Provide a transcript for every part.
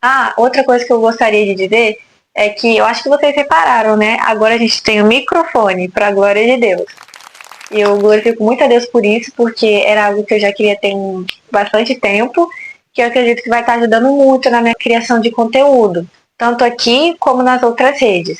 Ah, outra coisa que eu gostaria de dizer é que eu acho que vocês repararam, né? Agora a gente tem o microfone, para a glória de Deus. E eu glorifico muito a Deus por isso, porque era algo que eu já queria ter bastante tempo, que eu acredito que vai estar ajudando muito na minha criação de conteúdo, tanto aqui como nas outras redes.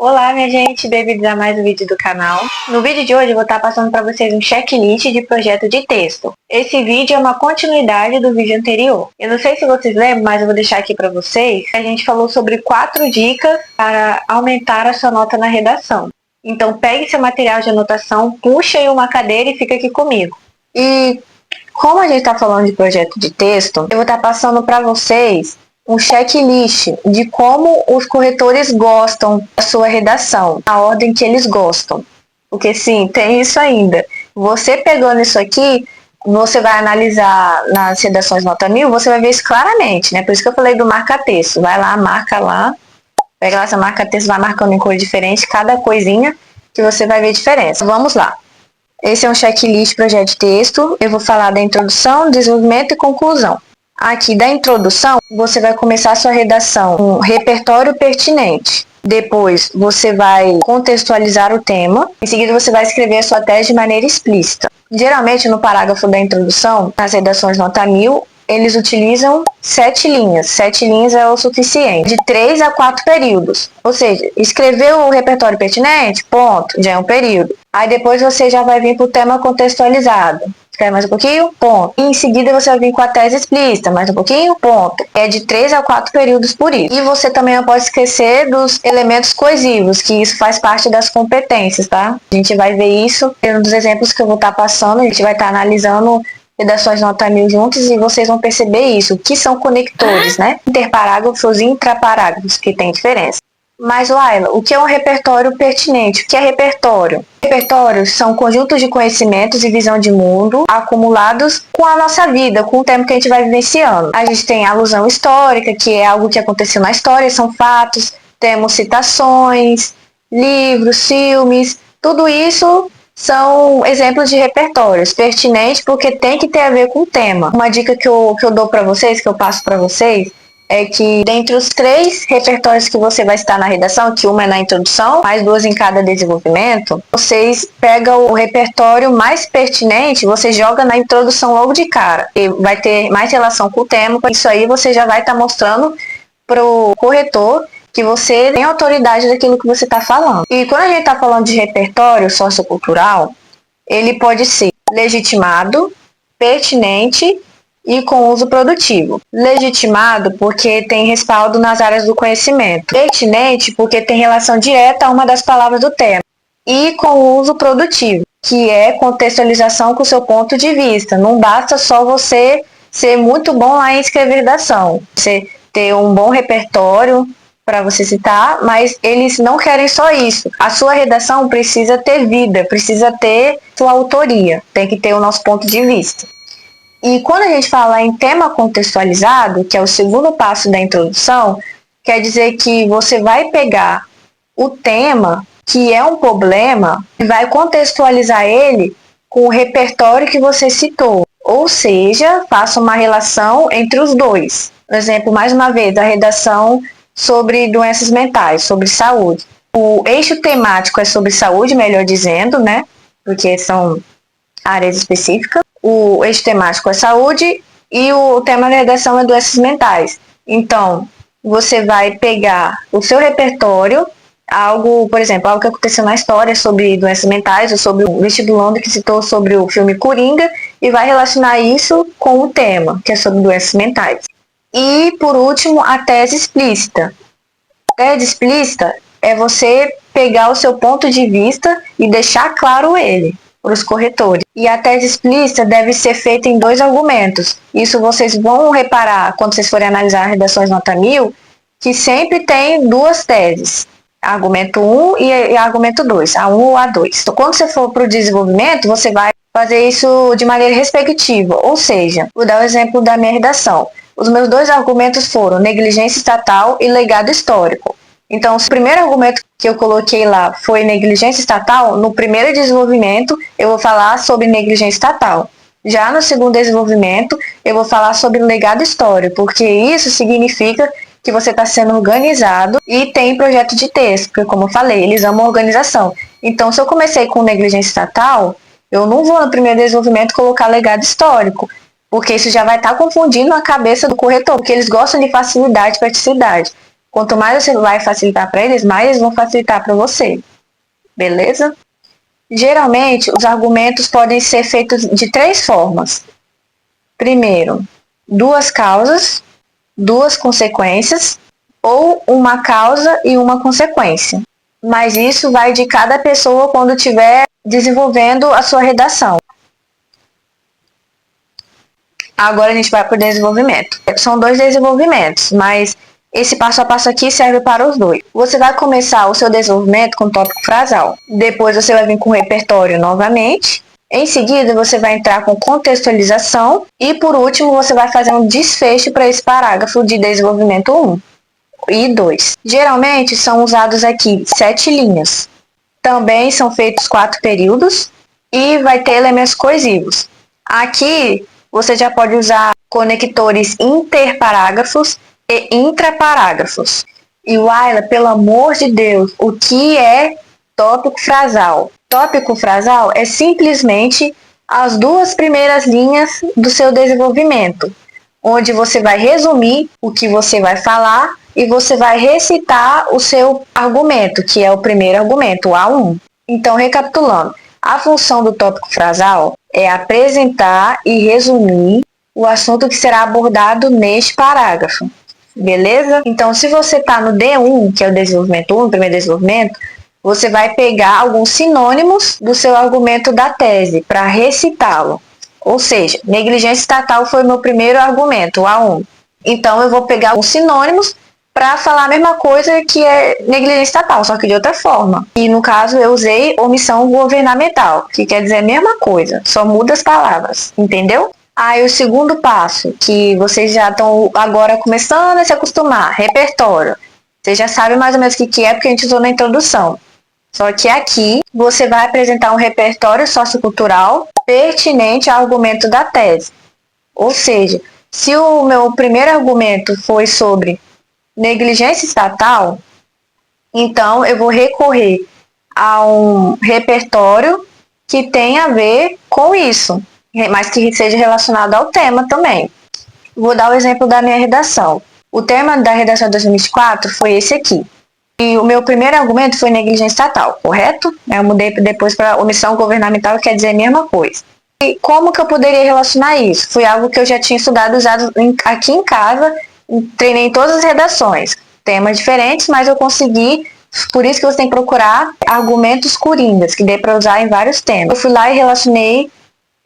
Olá, minha gente, bem-vindos a mais um vídeo do canal. No vídeo de hoje eu vou estar passando para vocês um checklist de projeto de texto. Esse vídeo é uma continuidade do vídeo anterior. Eu não sei se vocês lembram, mas eu vou deixar aqui para vocês. A gente falou sobre 4 dicas para aumentar a sua nota na redação. Então pegue seu material de anotação, puxe aí uma cadeira e fica aqui comigo. E como a gente está falando de projeto de texto, eu vou estar passando para vocês um checklist de como os corretores gostam da sua redação, a ordem que eles gostam. Porque sim, tem isso ainda. Você pegando isso aqui, você vai analisar nas redações nota 1000, você vai ver isso claramente, né? Por isso que eu falei do marca-texto. Vai lá, marca lá, pega lá essa marca-texto, vai marcando em cor diferente, cada coisinha que você vai ver diferença. Vamos lá. Esse é um checklist projeto de texto. Eu vou falar da introdução, desenvolvimento e conclusão. Aqui da introdução, você vai começar a sua redação com um repertório pertinente. Depois, você vai contextualizar o tema. Em seguida, você vai escrever a sua tese de maneira explícita. Geralmente, no parágrafo da introdução, nas redações nota 1000, eles utilizam 7 linhas. 7 linhas é o suficiente. De 3 a 4 períodos. Ou seja, escreveu o repertório pertinente, ponto, já é um período. Aí depois você já vai vir para o tema contextualizado. Escreve mais um pouquinho, ponto. E em seguida você vai vir com a tese explícita, mais um pouquinho, ponto. É de 3 a 4 períodos por isso. E você também não pode esquecer dos elementos coesivos, que isso faz parte das competências, tá? A gente vai ver isso um dos exemplos que eu vou estar passando, a gente vai estar analisando redações nota 1000 juntos e vocês vão perceber isso, que são conectores, né? Interparágrafos e intraparágrafos, que tem diferença. Mas, Laila, o que é um repertório pertinente? O que é repertório? Repertórios são conjuntos de conhecimentos e visão de mundo acumulados com a nossa vida, com o tempo que a gente vai vivenciando. A gente tem alusão histórica, que é algo que aconteceu na história, são fatos. Temos citações, livros, filmes, tudo isso são exemplos de repertórios pertinentes porque tem que ter a ver com o tema. Uma dica que eu dou para vocês, que eu passo para vocês, é que dentre os 3 repertórios que você vai estar na redação, que uma é na introdução, mais 2 em cada desenvolvimento, vocês pegam o repertório mais pertinente, você joga na introdução logo de cara. E vai ter mais relação com o tema, isso aí você já vai estar mostrando pro corretor que você tem autoridade daquilo que você está falando. E quando a gente está falando de repertório sociocultural, ele pode ser legitimado, pertinente e com uso produtivo. Legitimado porque tem respaldo nas áreas do conhecimento. Pertinente porque tem relação direta a uma das palavras do tema. E com uso produtivo, que é contextualização com o seu ponto de vista. Não basta só você ser muito bom lá em escrever redação. Você ter um bom repertório para você citar, mas eles não querem só isso. A sua redação precisa ter vida, precisa ter sua autoria. Tem que ter o nosso ponto de vista. E quando a gente fala em tema contextualizado, que é o segundo passo da introdução, quer dizer que você vai pegar o tema, que é um problema, e vai contextualizar ele com o repertório que você citou. Ou seja, faça uma relação entre os dois. Por exemplo, mais uma vez, a redação sobre doenças mentais, sobre saúde. O eixo temático é sobre saúde, melhor dizendo, né? Porque são áreas específicas. O eixo temático é saúde e o tema da redação é doenças mentais. Então, você vai pegar o seu repertório, algo, por exemplo, algo que aconteceu na história sobre doenças mentais, ou sobre o vestibulando que citou sobre o filme Coringa, e vai relacionar isso com o tema, que é sobre doenças mentais. E, por último, a tese explícita. A tese explícita é você pegar o seu ponto de vista e deixar claro ele para os corretores. E a tese explícita deve ser feita em 2 argumentos. Isso vocês vão reparar quando vocês forem analisar redações nota 1000, que sempre tem 2 teses. Argumento 1 e argumento 2, A1 ou A2. Então, quando você for para o desenvolvimento, você vai fazer isso de maneira respectiva. Ou seja, vou dar o exemplo da minha redação. Os meus 2 argumentos foram negligência estatal e legado histórico. Então, se o primeiro argumento que eu coloquei lá foi negligência estatal, no primeiro desenvolvimento eu vou falar sobre negligência estatal. Já no segundo desenvolvimento, eu vou falar sobre o legado histórico, porque isso significa que você está sendo organizado e tem projeto de texto, porque como eu falei, eles amam organização. Então, se eu comecei com negligência estatal, eu não vou no primeiro desenvolvimento colocar legado histórico, porque isso já vai estar confundindo a cabeça do corretor, porque eles gostam de facilidade e praticidade. Quanto mais você vai facilitar para eles, mais eles vão facilitar para você. Beleza? Geralmente, os argumentos podem ser feitos de 3 formas. Primeiro, 2 causas, 2 consequências, ou uma causa e uma consequência. Mas isso vai de cada pessoa quando estiver desenvolvendo a sua redação. Agora a gente vai para o desenvolvimento. São 2 desenvolvimentos, mas esse passo a passo aqui serve para os 2. Você vai começar o seu desenvolvimento com o tópico frasal. Depois você vai vir com o repertório novamente. Em seguida, você vai entrar com contextualização. E por último, você vai fazer um desfecho para esse parágrafo de desenvolvimento 1 e 2. Geralmente são usados aqui 7 linhas. Também são feitos 4 períodos e vai ter elementos coesivos. Aqui você já pode usar conectores interparágrafos e intraparágrafos. E Waila, pelo amor de Deus, o que é tópico frasal? Tópico frasal é simplesmente as 2 primeiras linhas do seu desenvolvimento, onde você vai resumir o que você vai falar e você vai recitar o seu argumento, que é o primeiro argumento, o A1. Então, recapitulando, a função do tópico frasal é apresentar e resumir o assunto que será abordado neste parágrafo. Beleza? Então, se você está no D1, que é o desenvolvimento 1, o primeiro desenvolvimento, você vai pegar alguns sinônimos do seu argumento da tese para recitá-lo. Ou seja, negligência estatal foi o meu primeiro argumento, o A1. Então, eu vou pegar os sinônimos para falar a mesma coisa que é negligência estatal, só que de outra forma. E no caso, eu usei omissão governamental, que quer dizer a mesma coisa, só muda as palavras, entendeu? Aí o segundo passo, que vocês já estão agora começando a se acostumar, repertório. Você já sabe mais ou menos o que é, porque a gente usou na introdução. Só que aqui você vai apresentar um repertório sociocultural pertinente ao argumento da tese. Ou seja, se o meu primeiro argumento foi sobre negligência estatal, então eu vou recorrer a um repertório que tenha a ver com isso, mas que seja relacionado ao tema também. Vou dar o exemplo da minha redação. O tema da redação de 2024 foi esse aqui. E o meu primeiro argumento foi negligência estatal, correto? Eu mudei depois para omissão governamental, que quer dizer a mesma coisa. E como que eu poderia relacionar isso? Foi algo que eu já tinha estudado, usado aqui em casa, treinei em todas as redações. Temas diferentes, mas eu consegui, por isso que você tem que procurar argumentos coringas, que dê para usar em vários temas. Eu fui lá e relacionei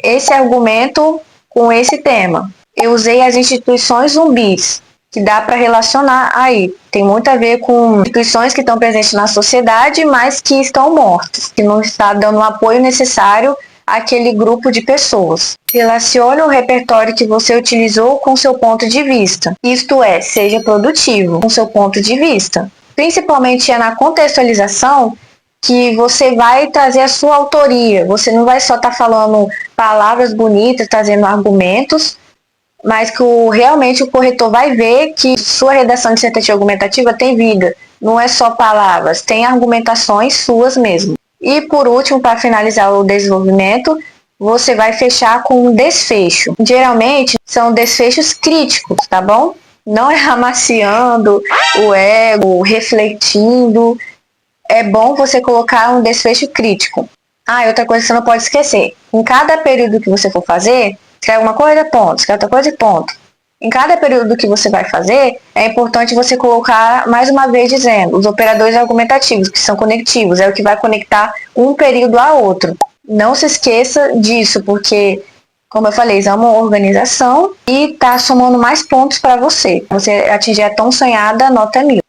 esse argumento com esse tema. Eu usei as instituições zumbis, que dá para relacionar aí. Tem muito a ver com instituições que estão presentes na sociedade, mas que estão mortas, que não está dando o apoio necessário àquele grupo de pessoas. Relacione o repertório que você utilizou com seu ponto de vista. Isto é, seja produtivo com seu ponto de vista. Principalmente é na contextualização que você vai trazer a sua autoria. Você não vai só estar falando palavras bonitas, trazendo argumentos, mas que realmente o corretor vai ver que sua redação dissertativa argumentativa tem vida. Não é só palavras, tem argumentações suas mesmo. E por último, para finalizar o desenvolvimento, você vai fechar com um desfecho. Geralmente são desfechos críticos, tá bom? Não é amaciando o ego, refletindo. É bom você colocar um desfecho crítico. Ah, e outra coisa que você não pode esquecer. Em cada período que você for fazer, escreve uma coisa, ponto. Escreve outra coisa, ponto. Em cada período que você vai fazer, é importante você colocar, mais uma vez dizendo, os operadores argumentativos, que são conectivos, é o que vai conectar um período a outro. Não se esqueça disso, porque, como eu falei, eles amam organização e está somando mais pontos para você. Você atingir a tão sonhada nota 1000.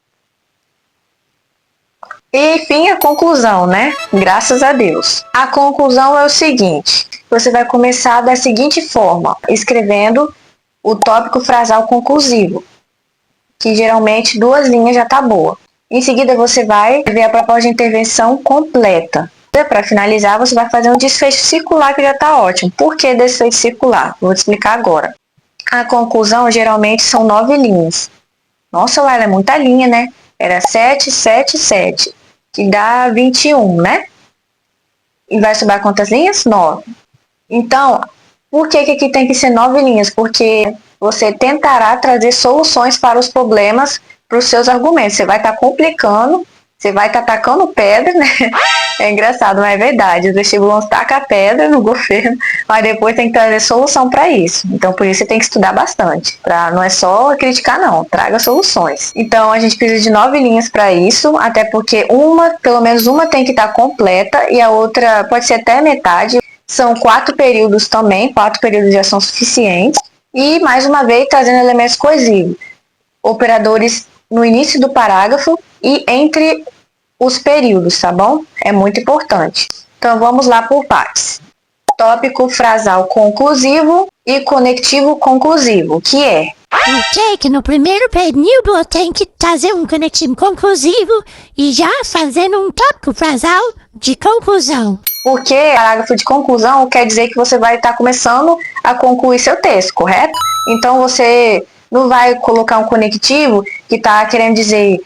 E, enfim, a conclusão, né? Graças a Deus. A conclusão é o seguinte. Você vai começar da seguinte forma, escrevendo o tópico frasal conclusivo, que geralmente 2 linhas já tá boa. Em seguida, você vai ver a proposta de intervenção completa. Para finalizar, você vai fazer um desfecho circular, que já está ótimo. Por que desfecho circular? Vou te explicar agora. A conclusão, geralmente, são 9 linhas. Nossa, Laila, é muita linha, né? Era 7, 7, 7, que dá 21, né? E vai sobrar quantas linhas? 9. Então, por que aqui tem que ser 9 linhas? Porque você tentará trazer soluções para os problemas, para os seus argumentos. Você vai estar complicando, você vai estar tacando pedra, né? É engraçado, mas é verdade. Os vestibulares tacam pedra no governo, mas depois tem que trazer solução para isso. Então, por isso você tem que estudar bastante. Não é só criticar, não. Traga soluções. Então, a gente precisa de 9 linhas para isso, até porque pelo menos uma tem que estar completa e a outra pode ser até metade. São 4 períodos também, 4 períodos já são suficientes. E, mais uma vez, trazendo elementos coesivos. Operadores no início do parágrafo e entre os períodos, tá bom? É muito importante. Então, vamos lá por partes. Tópico frasal conclusivo e conectivo conclusivo, que é... Ok, que no primeiro período eu tenho que trazer um conectivo conclusivo e já fazendo um tópico frasal de conclusão. Porque parágrafo de conclusão quer dizer que você vai estar começando a concluir seu texto, correto? Então, você não vai colocar um conectivo que está querendo dizer...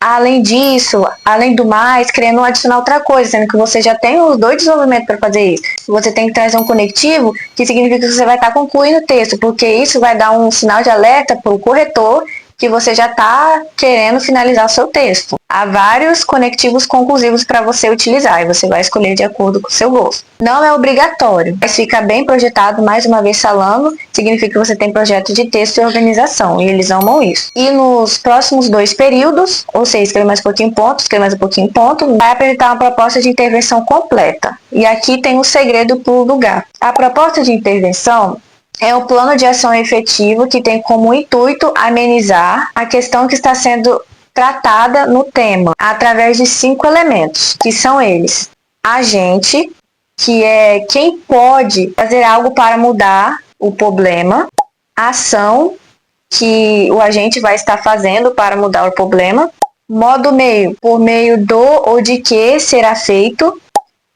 Além disso, além do mais, querendo adicionar outra coisa, sendo que você já tem os 2 desenvolvimentos para fazer isso. Você tem que trazer um conectivo, que significa que você vai estar concluindo o texto, porque isso vai dar um sinal de alerta para o corretor que você já está querendo finalizar o seu texto. Há vários conectivos conclusivos para você utilizar e você vai escolher de acordo com o seu gosto. Não é obrigatório, mas fica bem projetado, mais uma vez falando, significa que você tem projeto de texto e organização, e eles amam isso. E nos próximos 2 períodos, ou seja, escreve mais um pouquinho ponto, escreve mais um pouquinho ponto, vai apresentar uma proposta de intervenção completa. E aqui tem um segredo para o lugar. A proposta de intervenção é um plano de ação efetivo que tem como intuito amenizar a questão que está sendo tratada no tema, através de 5 elementos, que são eles: agente, que é quem pode fazer algo para mudar o problema; ação, que o agente vai estar fazendo para mudar o problema; modo meio, por meio do ou de que será feito;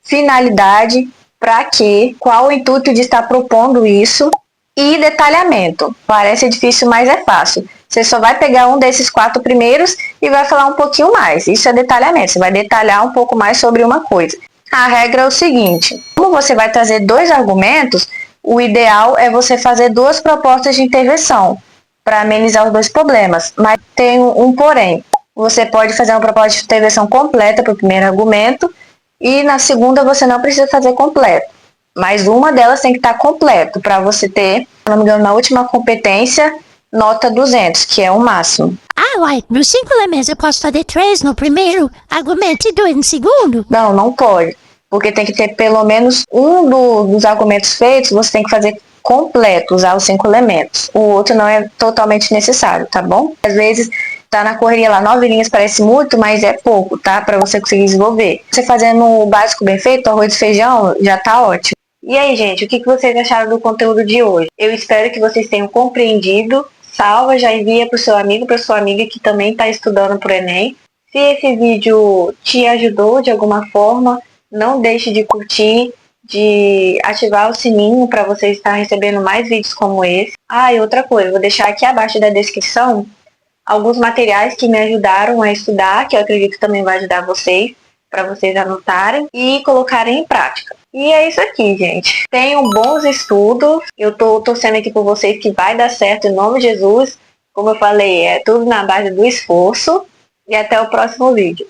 finalidade, para quê, qual o intuito de estar propondo isso; e detalhamento. Parece difícil, mas é fácil. Você só vai pegar um desses 4 primeiros e vai falar um pouquinho mais. Isso é detalhamento. Você vai detalhar um pouco mais sobre uma coisa. A regra é o seguinte: como você vai trazer 2 argumentos, o ideal é você fazer 2 propostas de intervenção para amenizar os 2 problemas. Mas tem um porém. Você pode fazer uma proposta de intervenção completa para o primeiro argumento e na segunda você não precisa fazer completo. Mas uma delas tem que estar completo para você ter, se não me engano, na última competência, nota 200, que é o máximo. Uai, nos 5 elementos eu posso fazer 3 no primeiro argumento e 2 no segundo? Não pode. Porque tem que ter pelo menos um dos argumentos feitos, você tem que fazer completo, usar os 5 elementos. O outro não é totalmente necessário, tá bom? Às vezes tá na correria lá, 9 linhas parece muito, mas é pouco, tá? Para você conseguir desenvolver. Você fazendo o básico bem feito, arroz e feijão, já tá ótimo. E aí, gente, o que vocês acharam do conteúdo de hoje? Eu espero que vocês tenham compreendido. Salva, já envia para o seu amigo, para sua amiga que também está estudando para o Enem. Se esse vídeo te ajudou de alguma forma, não deixe de curtir, de ativar o sininho para você estar recebendo mais vídeos como esse. E outra coisa, vou deixar aqui abaixo da descrição alguns materiais que me ajudaram a estudar, que eu acredito também vai ajudar vocês, para vocês anotarem e colocarem em prática. E é isso aqui, gente. Tenham bons estudos. Eu tô torcendo aqui por vocês que vai dar certo em nome de Jesus. Como eu falei, é tudo na base do esforço. E até o próximo vídeo.